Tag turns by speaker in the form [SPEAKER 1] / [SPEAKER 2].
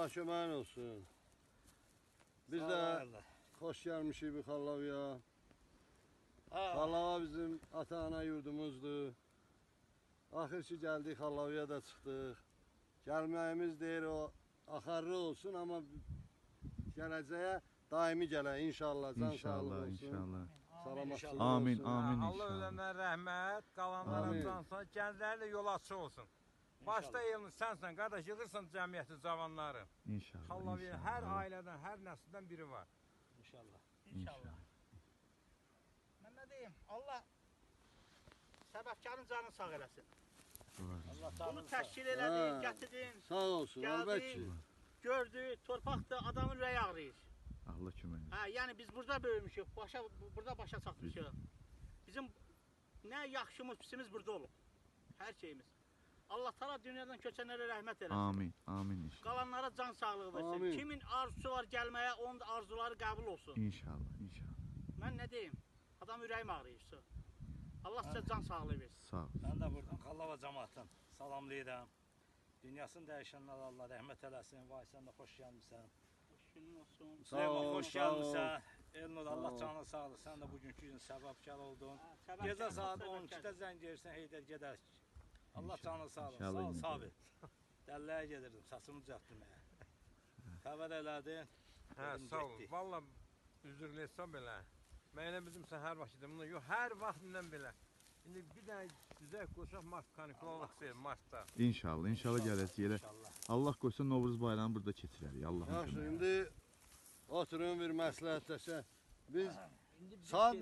[SPEAKER 1] Allah köməyin olsun. Biz də xoş gəlmişik bu Xallavaya. Xallava bizim ata-ana yurdumuzdur. Axır ki gəldik Xallavaya da çıxdıq. Gəlməyimiz deyir o axarlı olsun, amma gələcəyə daimi gələ inşallah. Can sağlıq olsun.
[SPEAKER 2] İnşallah.
[SPEAKER 1] Salamatçılıq
[SPEAKER 2] Amin,
[SPEAKER 1] olsun.
[SPEAKER 2] amin
[SPEAKER 3] Allah
[SPEAKER 2] inşallah.
[SPEAKER 3] ölənlərə rəhmət, qalanlara cansa, gənclərlə yol açıq olsun. Başda elin sənsən, qardaş, yığırsan cəmiyyəti, cavanları.
[SPEAKER 2] İnşallah.
[SPEAKER 3] Xallavaya
[SPEAKER 2] inşallah.
[SPEAKER 3] hər ailədən, hər nəsildən biri var.
[SPEAKER 4] İnşallah.
[SPEAKER 2] İnşallah.
[SPEAKER 4] Mən nə deyim? Allah səbəbkarın canını sağ eləsin. Bunu təşkil elədin, gətirdin,
[SPEAKER 1] Sağ olsun, əlbət ki.
[SPEAKER 4] gördü, torpaqdır, adamın ürəyi ağrıyır.
[SPEAKER 2] Allah kömək.
[SPEAKER 4] Hə, yəni biz burada böyümüşük, burada başa çatmışıq. Bizim nə yaxşımız, pisimiz burada olub. Hər şeyimiz. Allah Taala dünyadan köçənlərə rəhmət eləsin.
[SPEAKER 2] Amin, amin inşallah.
[SPEAKER 4] Qalanlara can sağlığı versin.
[SPEAKER 1] Amin.
[SPEAKER 4] Kimin arzusu var gəlməyə, onun da arzuları qəbul olsun.
[SPEAKER 2] İnşallah, inşallah.
[SPEAKER 4] Mən nə deyim? Adam ürəyim ağrıyır. Allah sizə can sağlığı versin.
[SPEAKER 2] Sağ ol.
[SPEAKER 5] Mən də buradan Xallava cəmaatın salamlayıram. Dünyasını dəyişənlər Allah rəhmət eləsin. Vay sən də xoş gəlmisən.
[SPEAKER 4] Günün olsun.
[SPEAKER 5] Süleyman
[SPEAKER 1] ol,
[SPEAKER 5] xoş
[SPEAKER 1] sağ ol.
[SPEAKER 5] gəlmisən. Elnur Allah
[SPEAKER 1] Sağ ol.
[SPEAKER 5] canına sağlıq. Sən də bugünkü gün səbəbkar oldun.
[SPEAKER 4] səbəbkar,
[SPEAKER 5] Gecə saat
[SPEAKER 4] səbəbkar.
[SPEAKER 5] 12-də zəng verirsən, Heydər gedərik. Allah
[SPEAKER 2] İnşallah,
[SPEAKER 5] canına sağlıq. Sağ
[SPEAKER 2] inşallah
[SPEAKER 5] ol,
[SPEAKER 2] yine
[SPEAKER 5] Sabit. Dəlləyə gedirdim, səsimi düzəltdirməyə. Xəbər elədin.
[SPEAKER 3] Hə,
[SPEAKER 5] dedim,
[SPEAKER 3] sağ ol.
[SPEAKER 5] getdik.
[SPEAKER 3] Valla üzrlü hesab belə. Mənə bizim səhər vaxtıdır. Bunu yox, hər vaxtından belə. İndi bir dənə düzək qoşaq mart kanikula olacaq martda.
[SPEAKER 2] İnşallah, inşallah gələcək yerə.
[SPEAKER 5] İnşallah.
[SPEAKER 2] Allah qoysa Novruz bayramı burada keçirərik. Allah'ın
[SPEAKER 1] Yaxşı,
[SPEAKER 2] köməyi.
[SPEAKER 1] indi oturun bir məsləhətləşə. Biz saat neçə?